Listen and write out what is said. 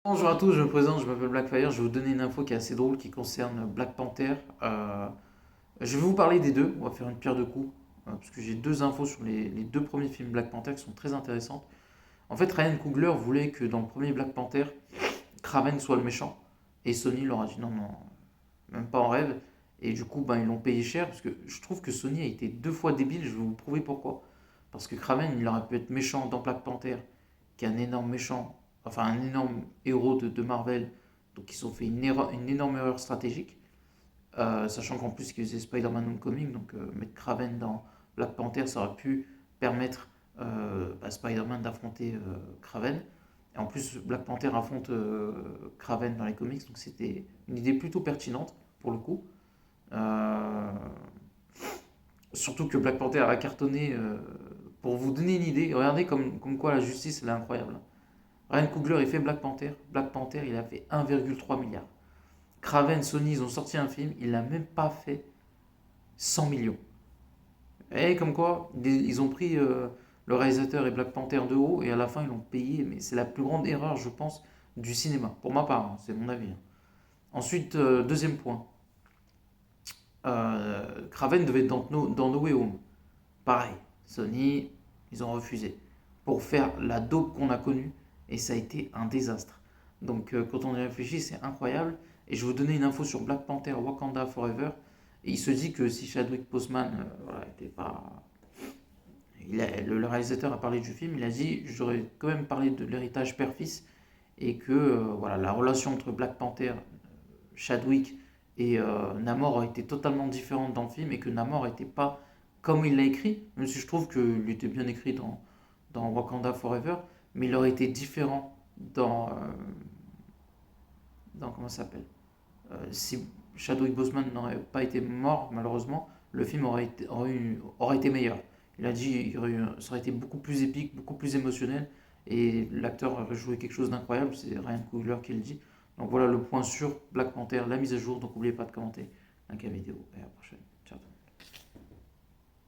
Bonjour à tous, je me présente, je m'appelle Blackfire, je vais vous donner une info qui est assez drôle qui concerne Black Panther. Je vais vous parler des deux, on va faire une pierre deux coups, parce que j'ai deux infos sur les deux premiers films Black Panther qui sont très intéressantes. En fait, Ryan Coogler voulait que dans le premier Black Panther, Kraven soit le méchant, et Sony leur a dit non, non, même pas en rêve, et du coup, ben, ils l'ont payé cher, parce que je trouve que Sony a été deux fois débile, je vais vous prouver pourquoi. Parce que Kraven, il aurait pu être méchant dans Black Panther, qui est un énorme méchant, enfin un énorme héros de Marvel, donc ils ont fait une énorme erreur stratégique, sachant qu'en plus qu'ils faisaient Spider-Man Homecoming, donc mettre Kraven dans Black Panther, ça aurait pu permettre à Spider-Man d'affronter Kraven. Et en plus, Black Panther affronte Kraven dans les comics, donc c'était une idée plutôt pertinente pour le coup. Euh, Surtout que Black Panther a cartonné. Pour vous donner une idée, regardez comme quoi la justice elle est incroyable. Ryan Coogler il fait Black Panther. Black Panther il a fait 1,3 milliard. Kraven, Sony ils ont sorti un film, il n'a même pas fait 100 millions. Et comme quoi, ils ont pris le réalisateur et Black Panther de haut et à la fin ils l'ont payé. Mais c'est la plus grande erreur, je pense, du cinéma. Pour ma part, hein, c'est mon avis, hein. Ensuite, deuxième point. Kraven devait être dans No Way Home. Pareil, Sony, ils ont refusé. Pour faire la dope qu'on a connue, et ça a été un désastre. Donc quand on y réfléchit, c'est incroyable. Et je vais vous donner une info sur Black Panther Wakanda Forever. Et il se dit que si Chadwick Boseman voilà, était pas. Le réalisateur a parlé du film, il a dit j'aurais quand même parlé de l'héritage père-fils et que voilà, la relation entre Black Panther, Chadwick et Namor aurait été totalement différente dans le film et que Namor n'était pas comme il l'a écrit, même si je trouve qu'il était bien écrit dans Wakanda Forever, mais il aurait été différent dans comment ça s'appelle si Chadwick Boseman n'aurait pas été mort, malheureusement, le film aurait été meilleur. Il a dit ça aurait été beaucoup plus épique, beaucoup plus émotionnel, et l'acteur aurait joué quelque chose d'incroyable, c'est Ryan Coogler qui le dit. Donc voilà le point sur Black Panther, la mise à jour, donc n'oubliez pas de commenter, like la vidéo, et à la prochaine.